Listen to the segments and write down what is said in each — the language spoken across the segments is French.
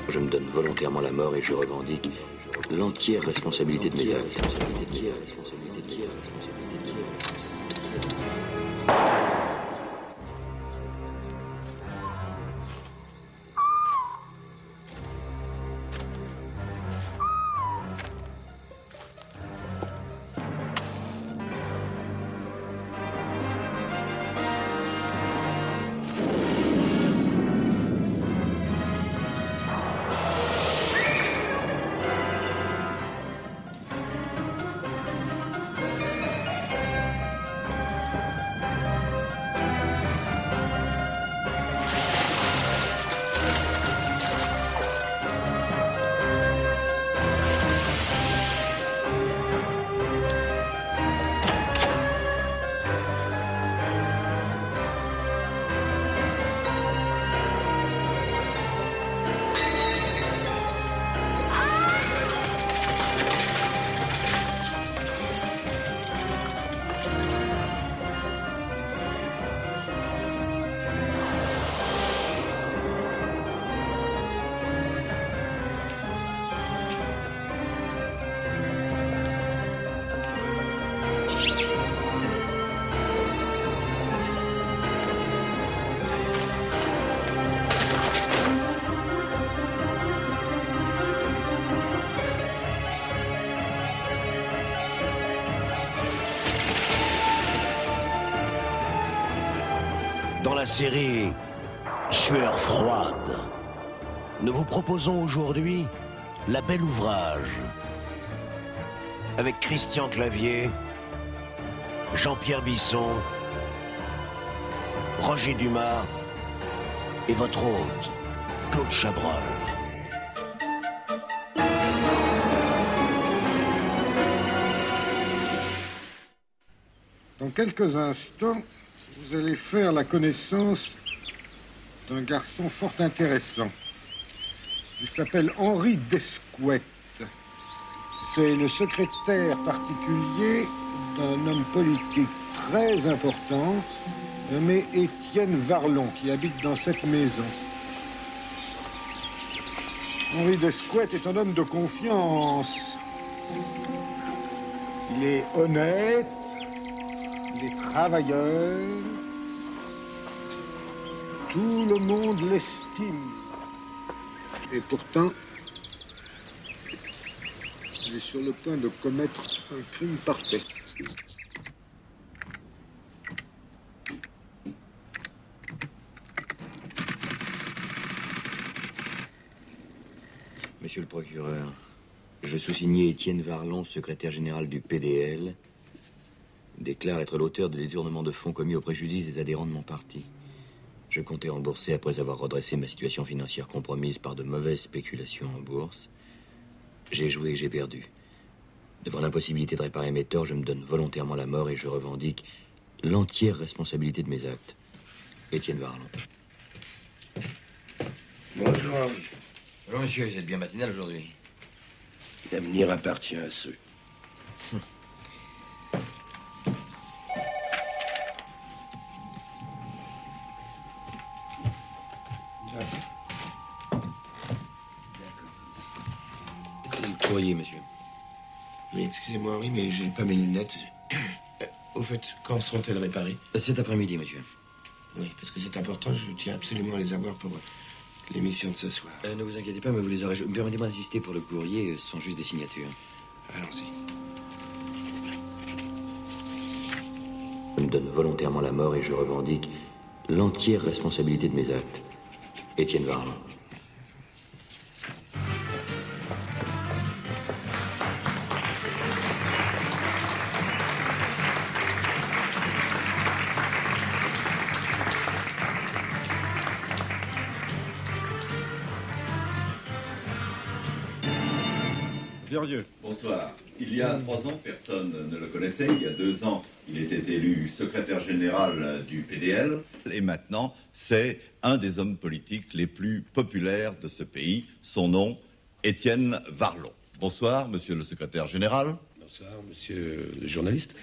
Je me donne volontairement la mort et je revendique l'entière responsabilité de mes actes. Dans la série Sueur froide, nous vous proposons aujourd'hui La Belle Ouvrage, avec Christian Clavier, Jean-Pierre Bisson, Roger Dumas et votre hôte, Claude Chabrol. Dans quelques instants, vous allez faire la connaissance d'un garçon fort intéressant. Il s'appelle Henri Descouette. C'est le secrétaire particulier d'un homme politique très important nommé Étienne Varlon, qui habite dans cette maison. Henri Descouette est un homme de confiance. Il est honnête, il est travailleur. Tout le monde l'estime. Et pourtant, il est sur le point de commettre un crime parfait. Monsieur le procureur, je sous-signais Étienne Varlon, secrétaire général du PDL, déclare être l'auteur de détournements de fonds commis au préjudice des adhérents de mon parti. Je comptais rembourser après avoir redressé ma situation financière compromise par de mauvaises spéculations en bourse. J'ai joué et j'ai perdu. Devant l'impossibilité de réparer mes torts, je me donne volontairement la mort et je revendique l'entière responsabilité de mes actes. Étienne Varlon. Bonjour Henri. Bonjour monsieur, vous êtes bien matinal aujourd'hui. L'avenir appartient à ceux. C'est le courrier, monsieur. Oui, excusez-moi Henri, mais j'ai pas mes lunettes. Au fait, quand seront-elles réparées? Cet après-midi, monsieur. Oui, parce que c'est important, je tiens absolument à les avoir pour l'émission de ce soir. Ne vous inquiétez pas, mais vous les aurez... Permettez-moi d'insister pour le courrier, ce sont juste des signatures. Allons-y. Je me donne volontairement la mort et je revendique l'entière responsabilité de mes actes. Étienne Varlon. Vieux. Bonsoir. Il y a 3 ans, personne ne le connaissait. Il y a 2 ans, il était élu secrétaire général du PDL. Et maintenant, c'est un des hommes politiques les plus populaires de ce pays. Son nom, Étienne Varlon. Bonsoir, monsieur le secrétaire général. Bonsoir, monsieur le journaliste.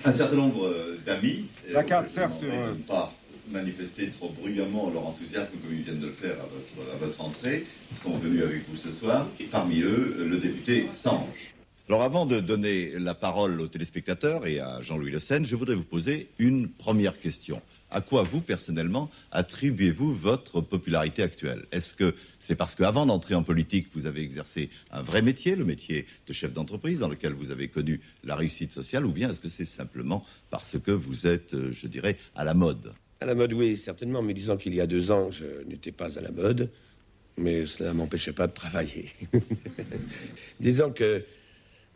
Un certain nombre d'amis. La carte sert sur... Pas manifesté trop bruyamment leur enthousiasme comme ils viennent de le faire à votre entrée sont venus avec vous ce soir, et parmi eux, le député Sanche. Alors avant de donner la parole aux téléspectateurs et à Jean-Louis Le Senne, je voudrais vous poser une première question. À quoi vous, personnellement, attribuez-vous votre popularité actuelle? Est-ce que c'est parce qu'avant d'entrer en politique, vous avez exercé un vrai métier, le métier de chef d'entreprise, dans lequel vous avez connu la réussite sociale, ou bien est-ce que c'est simplement parce que vous êtes, je dirais, à la mode? À la mode, oui, certainement, mais disons qu'il y a 2 ans, je n'étais pas à la mode, mais cela ne m'empêchait pas de travailler. Disons que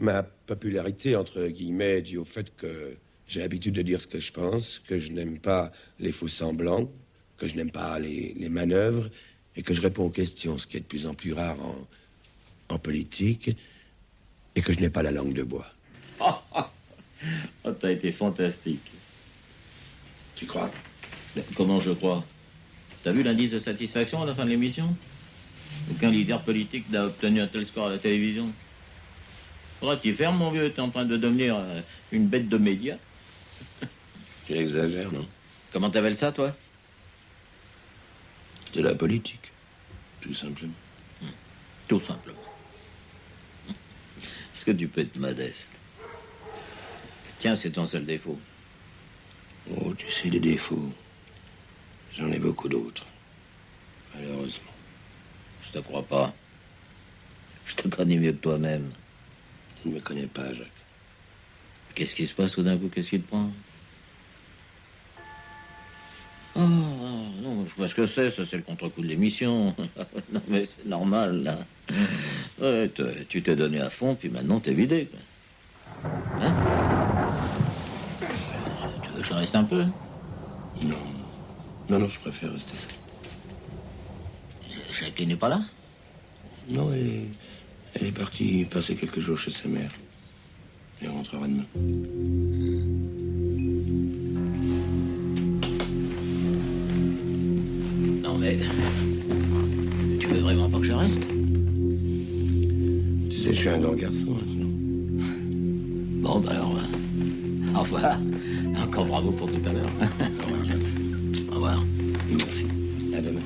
ma popularité, entre guillemets, est due au fait que j'ai l'habitude de dire ce que je pense, que je n'aime pas les faux-semblants, que je n'aime pas les manœuvres, et que je réponds aux questions, ce qui est de plus en plus rare en politique, et que je n'ai pas la langue de bois. Oh, t'as été fantastique. Tu crois? Comment je crois? T'as vu l'indice de satisfaction à la fin de l'émission? Aucun leader politique n'a obtenu un tel score à la télévision. Faudra que tu fermes, mon vieux, t'es en train de devenir une bête de médias. Tu exagères, non? Comment t'appelles ça, toi? De la politique, tout simplement. Tout simplement. Est-ce que tu peux être modeste? Tiens, c'est ton seul défaut. Oh, tu sais, des défauts. J'en ai beaucoup d'autres. Malheureusement. Je te crois pas. Je te connais mieux que toi-même. Tu ne me connais pas, Jacques. Qu'est-ce qui se passe tout d'un coup? Qu'est-ce qui te prend? Oh, non, je vois ce que c'est. Ça, c'est le contre-coup de l'émission. Non, mais c'est normal, là. Ouais, tu t'es donné à fond, puis maintenant, t'es vidé, quoi. Hein? Tu veux que je reste un peu? Non. Non, je préfère rester seul. Jacqueline n'est pas là? Non, elle est partie passer quelques jours chez sa mère. Elle rentrera demain. Non, mais... Tu veux vraiment pas que je reste? Tu sais, je suis un grand garçon maintenant. Bon, bah alors... au revoir. Encore bravo pour tout à l'heure. Au revoir, Jacques. Au revoir. Merci. À demain.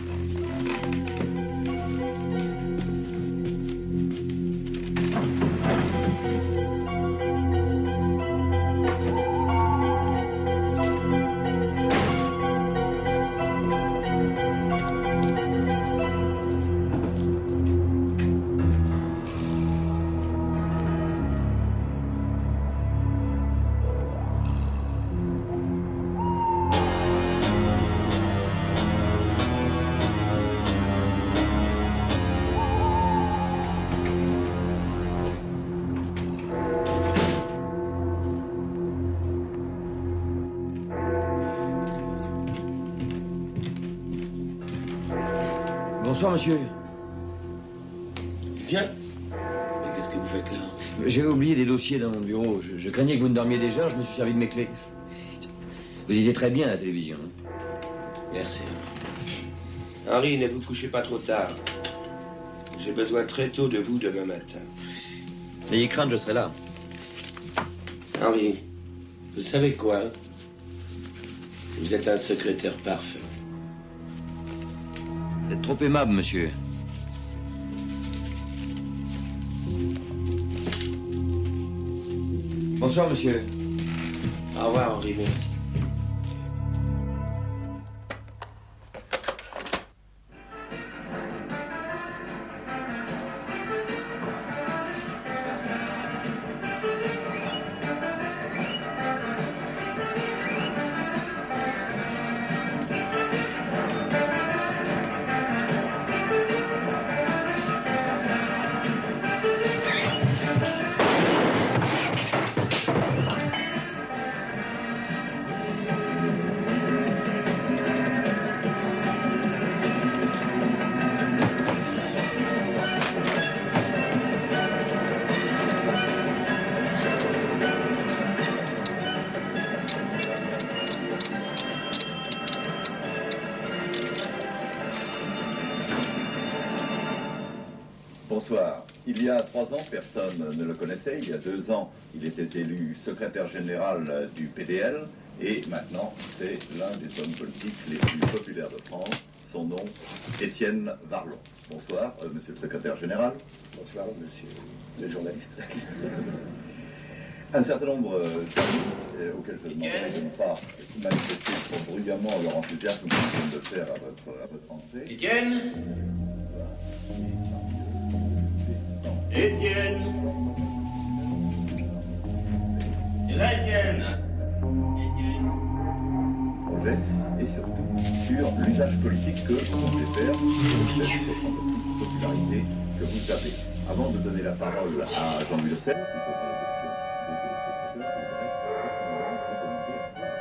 Bonsoir, monsieur. Tiens. Mais qu'est-ce que vous faites là? J'ai oublié des dossiers dans mon bureau. Je craignais que vous ne dormiez déjà, je me suis servi de mes clés. Vous étiez très bien à la télévision. Hein. Merci. Henri, ne vous couchez pas trop tard. J'ai besoin très tôt de vous demain matin. N'ayez crainte, je serai là. Henri, vous savez quoi? Vous êtes un secrétaire parfait. Vous êtes trop aimable, monsieur. Bonsoir, monsieur. Au revoir, Henri, merci. Il y a 3 ans, personne ne le connaissait. Il y a 2 ans, il était élu secrétaire général du PDL. Et maintenant, c'est l'un des hommes politiques les plus populaires de France. Son nom, Étienne Varlon. Bonsoir, monsieur le secrétaire général. Bonsoir, monsieur le journaliste. Un certain nombre d'amis, auxquels je demanderai de ne pas manifester trop bruyamment leur enthousiasme comme je viens de le faire à votre entrée. Étienne Étienne Et là, Étienne Étienne Projet, et surtout sur l'usage politique que vous comptez faire de cette fantastique popularité que vous avez. Avant de donner la parole à Jean-Louis Le Sel, qui posera la question des téléspectateurs, je voudrais personnellement vous demander, est-ce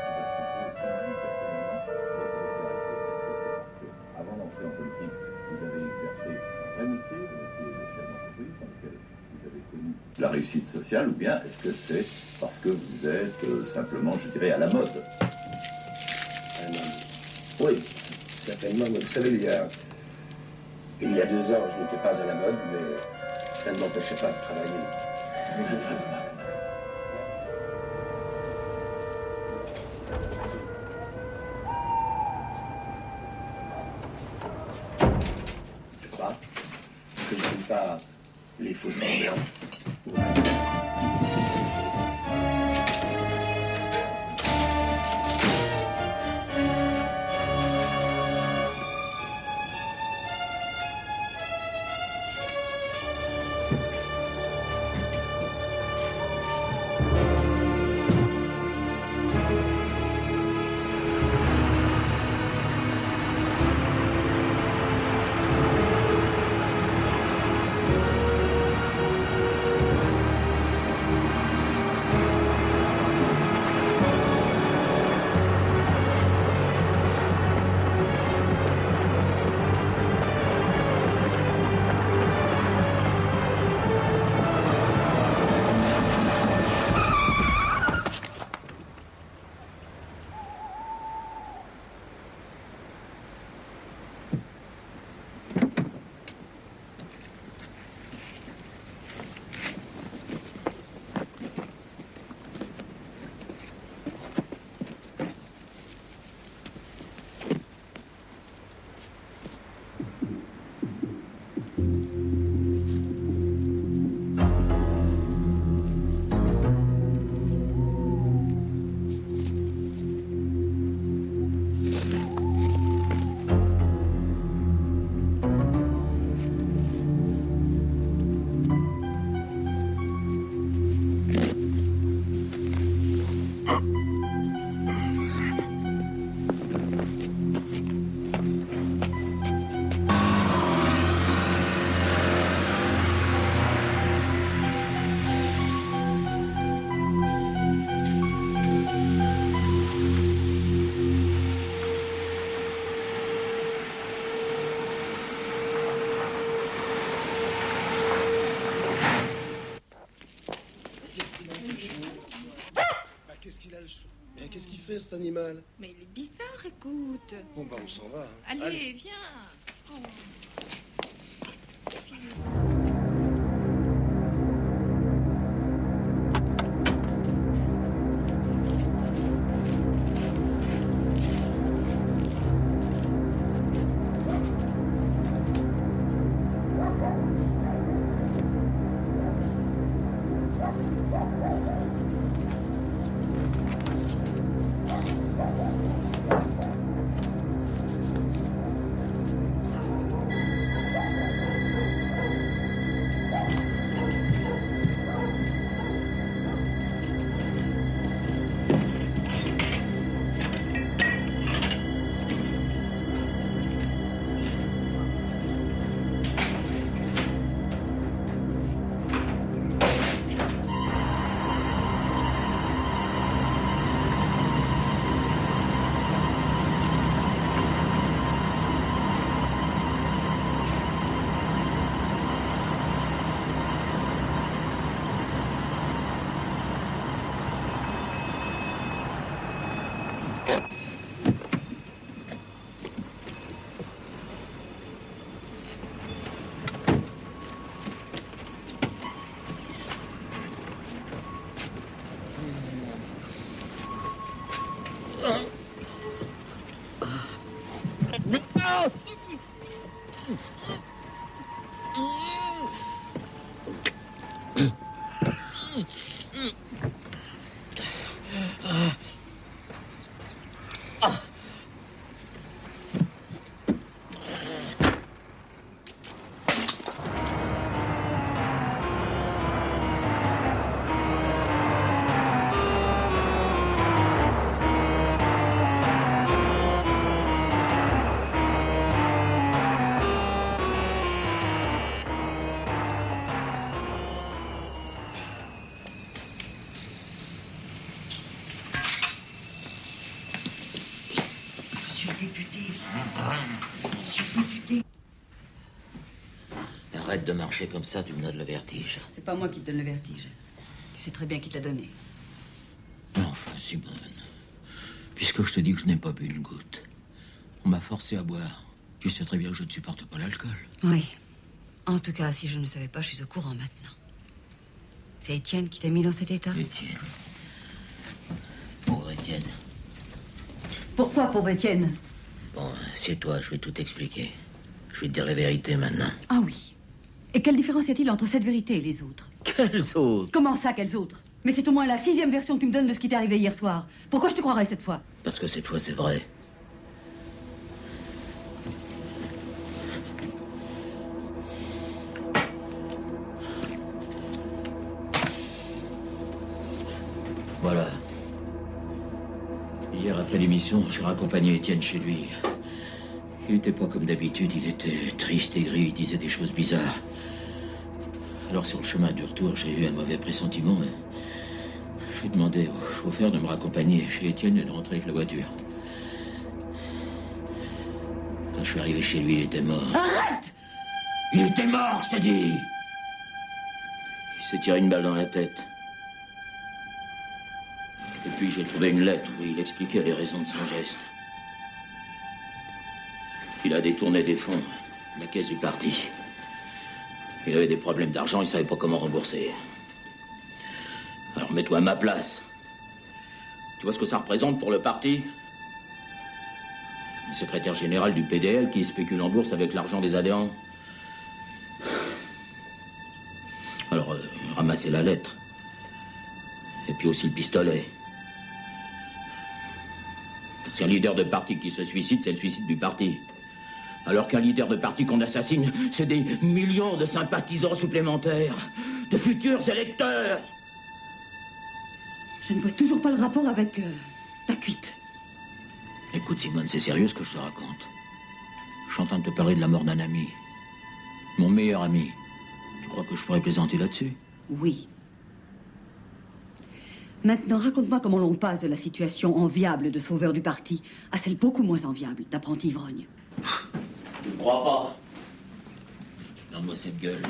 que c'est parce que, avant d'entrer en politique, vous avez exercé un vrai métier, le métier de chef d'entreprise, dans lequel vous avez connu la réussite sociale, ou bien est-ce que c'est parce que vous êtes simplement, je dirais, à la mode? Oui, certainement. Mais vous savez, il y a 2 ans, je n'étais pas à la mode, mais ça ne m'empêchait pas de travailler. Je crois que je n'aime pas les faux semblants. Mais qu'est-ce qu'il fait, cet animal? Mais il est bizarre, écoute. Bon, bah, on s'en va. Hein. Allez, viens. Oh. député. Monsieur le député. Arrête de marcher comme ça, tu me donnes le vertige. C'est pas moi qui te donne le vertige. Tu sais très bien qui te l'a donné. Enfin, Simone, puisque je te dis que je n'ai pas bu une goutte, on m'a forcé à boire. Tu sais très bien que je ne supporte pas l'alcool. Oui. En tout cas, si je ne le savais pas, je suis au courant maintenant. C'est Étienne qui t'a mis dans cet état? Étienne. Pauvre Étienne. Pourquoi, pauvre Étienne? Bon, assieds-toi, je vais tout expliquer. Je vais te dire la vérité maintenant. Ah oui. Et quelle différence y a-t-il entre cette vérité et les autres? Quelles autres? Comment ça, quelles autres? Mais c'est au moins la 6e version que tu me donnes de ce qui t'est arrivé hier soir. Pourquoi je te croirais cette fois? Parce que cette fois, c'est vrai. Voilà. Hier, après l'émission, j'ai raccompagné Étienne chez lui. Il n'était pas comme d'habitude, il était triste et gris, il disait des choses bizarres. Alors, sur le chemin du retour, j'ai eu un mauvais pressentiment. J'ai demandé au chauffeur de me raccompagner chez Étienne et de rentrer avec la voiture. Quand je suis arrivé chez lui, il était mort. Arrête! Il était mort, je t'ai dit! Il s'est tiré une balle dans la tête. Et puis j'ai trouvé une lettre où il expliquait les raisons de son geste. Il a détourné des fonds, la caisse du parti. Il avait des problèmes d'argent, il savait pas comment rembourser. Alors mets-toi à ma place. Tu vois ce que ça représente pour le parti? Le secrétaire général du PDL qui spécule en bourse avec l'argent des adhérents. Alors, ramassez la lettre. Et puis aussi le pistolet. Parce qu'un leader de parti qui se suicide, c'est le suicide du parti. Alors qu'un leader de parti qu'on assassine, c'est des millions de sympathisants supplémentaires, de futurs électeurs. Je ne vois toujours pas le rapport avec ta cuite. Écoute, Simone, c'est sérieux ce que je te raconte. Je suis en train de te parler de la mort d'un ami. Mon meilleur ami. Tu crois que je pourrais plaisanter là-dessus? Oui. Maintenant, raconte-moi comment l'on passe de la situation enviable de sauveur du parti à celle beaucoup moins enviable d'apprenti ivrogne. Tu ne crois pas? Donne-moi cette gueule.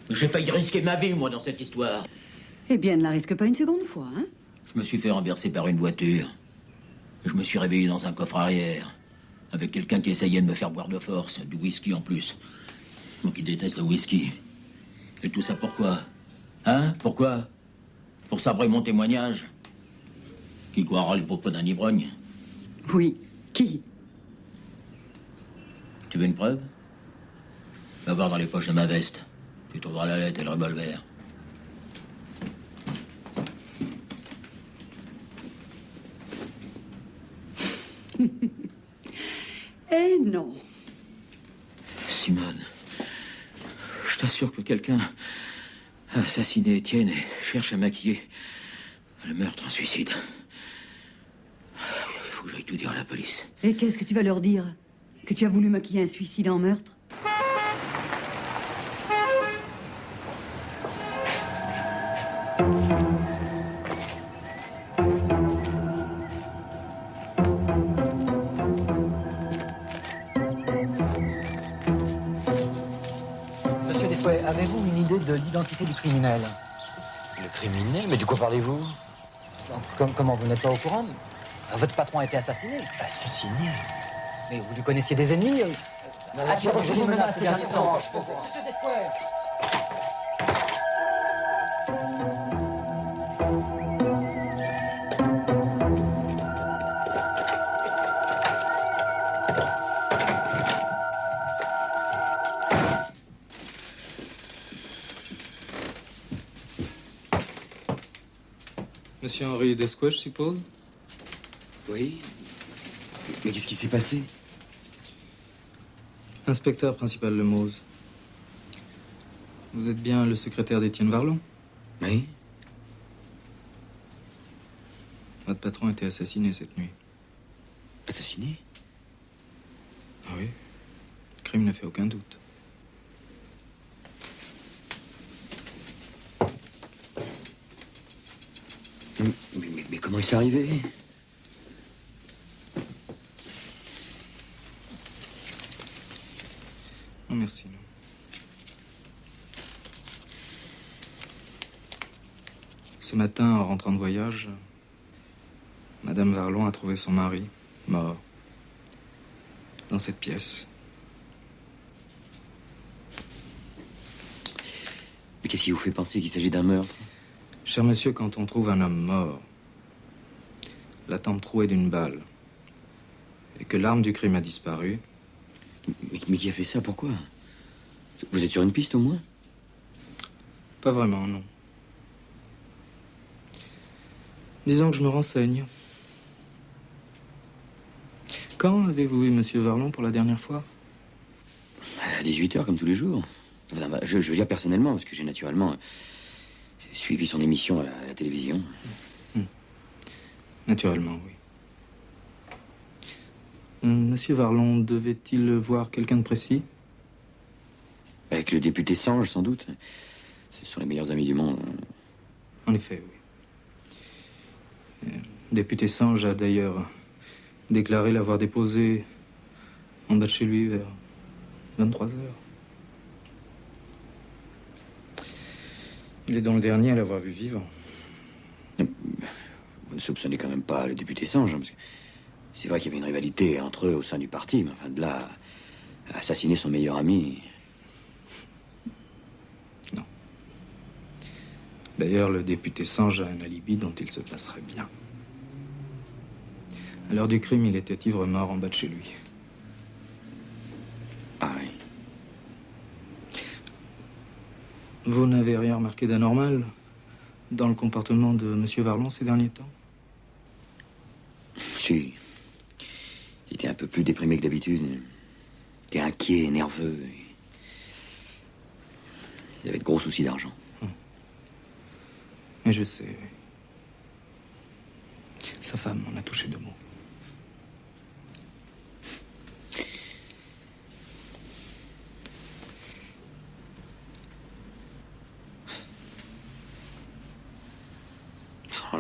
J'ai failli risquer ma vie, moi, dans cette histoire. Eh bien, ne la risque pas une seconde fois, hein? Je me suis fait renverser par une voiture. Je me suis réveillé dans un coffre arrière, avec quelqu'un qui essayait de me faire boire de force, du whisky en plus. Moi qui déteste le whisky. Et tout ça pourquoi? Hein? Pourquoi? Pour sabrer mon témoignage? Qui croira les propos d'un ivrogne? Oui. Qui? Tu veux une preuve? Va voir dans les poches de ma veste. Tu trouveras la lettre et le revolver. Eh non. Simone, je t'assure que quelqu'un a assassiné Étienne et cherche à maquiller le meurtre en suicide. Il faut que j'aille tout dire à la police. Et qu'est-ce que tu vas leur dire? Que tu as voulu maquiller un suicide en meurtre? Monsieur Desouet, avez-vous une idée de l'identité du criminel? Le criminel? Mais de quoi parlez-vous? Enfin, comment vous n'êtes pas au courant? Votre patron a été assassiné. Assassiné? Mais vous lui connaissiez des ennemis? A-t-il reçu des menaces ces derniers temps? Monsieur Desouet! Monsieur Henri Descouet, je suppose? Oui. Mais qu'est-ce qui s'est passé? Inspecteur principal Lemose. Vous êtes bien le secrétaire d'Étienne Varlon? Oui. Votre patron a été assassiné cette nuit. Assassiné? Ah oui. Le crime ne fait aucun doute. Mais comment il s'est arrivé? Non, merci. Non. Ce matin, en rentrant de voyage, Madame Varlon a trouvé son mari, mort, dans cette pièce. Mais qu'est-ce qui vous fait penser qu'il s'agit d'un meurtre? Cher monsieur, quand on trouve un homme mort, la tempe trouée d'une balle, et que l'arme du crime a disparu... Mais qui a fait ça? Pourquoi? Vous êtes sur une piste, au moins? Pas vraiment, non. Disons que je me renseigne. Quand avez-vous vu monsieur Varlon pour la dernière fois? À 18h, comme tous les jours. Enfin, je veux dire personnellement, parce que j'ai naturellement suivi son émission à la télévision. Naturellement, oui. Monsieur Varlon devait-il voir quelqu'un de précis? Avec le député Sange, sans doute. Ce sont les meilleurs amis du monde. En effet, oui. Le député Sange a d'ailleurs déclaré l'avoir déposé en bas de chez lui vers 23 heures. Il est donc le dernier à l'avoir vu vivant. Vous ne soupçonnez quand même pas le député Sange, hein, parce que c'est vrai qu'il y avait une rivalité entre eux au sein du parti, mais enfin, de là à assassiner son meilleur ami... Non. D'ailleurs, le député Sange a un alibi dont il se passerait bien. À l'heure du crime, il était ivre-mort en bas de chez lui. Ah oui. Vous n'avez rien remarqué d'anormal dans le comportement de monsieur Varlon ces derniers temps? Si. Il était un peu plus déprimé que d'habitude. Il était inquiet, nerveux. Il avait de gros soucis d'argent. Mais je sais, oui. Sa femme en a touché deux mots.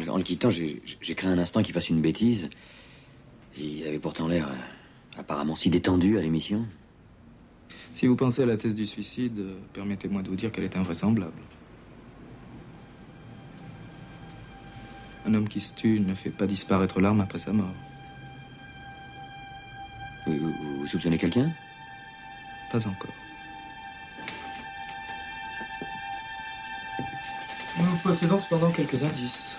En le quittant, j'ai craint un instant qu'il fasse une bêtise. Et il avait pourtant l'air apparemment si détendu à l'émission. Si vous pensez à la thèse du suicide, permettez-moi de vous dire qu'elle est invraisemblable. Un homme qui se tue ne fait pas disparaître l'arme après sa mort. Vous soupçonnez quelqu'un? Pas encore. Nous possédons cependant quelques indices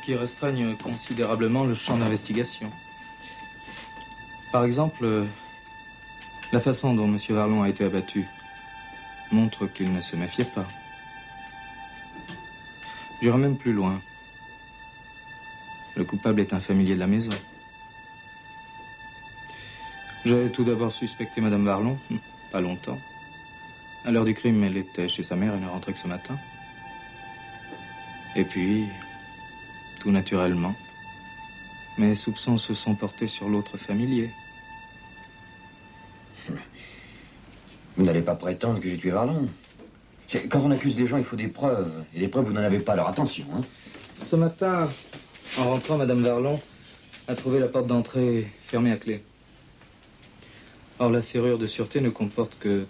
qui restreignent considérablement le champ d'investigation. Par exemple, la façon dont M. Varlon a été abattu montre qu'il ne se méfiait pas. J'irai même plus loin. Le coupable est un familier de la maison. J'ai tout d'abord suspecté Madame Varlon, pas longtemps. À l'heure du crime, elle était chez sa mère et ne rentrait que ce matin. Et puis, tout naturellement, mes soupçons se sont portés sur l'autre familier. Vous n'allez pas prétendre que j'ai tué Varlon. Quand on accuse des gens, il faut des preuves. Et les preuves, vous n'en avez pas, alors attention. Hein. Ce matin, en rentrant, Madame Varlon a trouvé la porte d'entrée fermée à clé. Or, la serrure de sûreté ne comporte que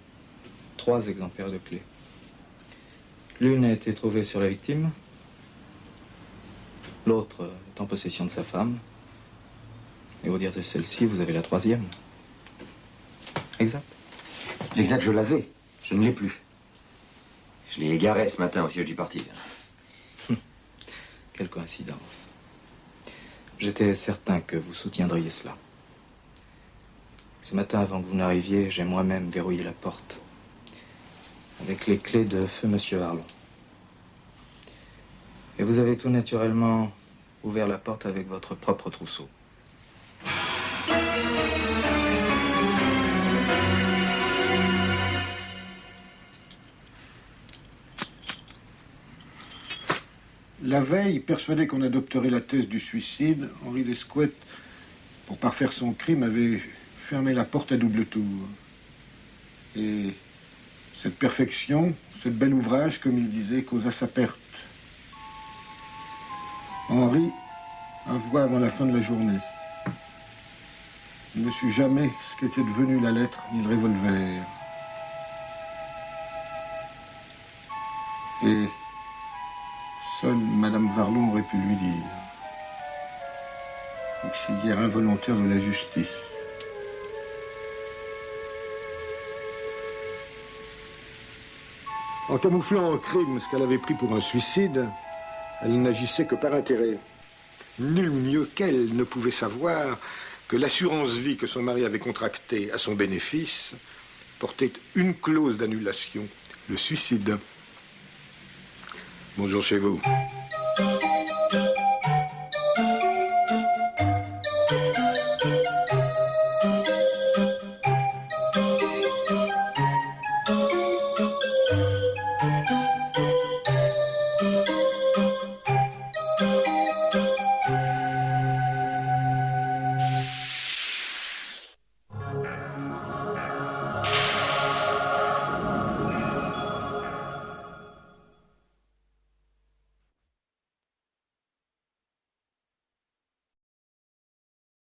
3 exemplaires de clés. L'une a été trouvée sur la victime. L'autre est en possession de sa femme. Et au dire de celle-ci, vous avez la 3e. Exact. Exact, je l'avais. Je ne l'ai plus. Je l'ai égaré ce matin au siège du parti. Quelle coïncidence. J'étais certain que vous soutiendriez cela. Ce matin, avant que vous n'arriviez, j'ai moi-même verrouillé la porte. Avec les clés de feu monsieur Varlon. Et vous avez tout naturellement ouvert la porte avec votre propre trousseau. La veille, persuadé qu'on adopterait la thèse du suicide, Henri Descouette, pour parfaire son crime, avait fermé la porte à double tour. Et cette perfection, ce bel ouvrage, comme il disait, causa sa perte. Henri avoua avant la fin de la journée. Il ne sut jamais ce qu'était devenu la lettre ni le revolver. Et seule Madame Varlon aurait pu lui dire. Auxiliaire involontaire de la justice. En camouflant en crime ce qu'elle avait pris pour un suicide, elle n'agissait que par intérêt. Nul mieux qu'elle ne pouvait savoir que l'assurance vie que son mari avait contractée à son bénéfice portait une clause d'annulation, le suicide. Bonjour chez vous.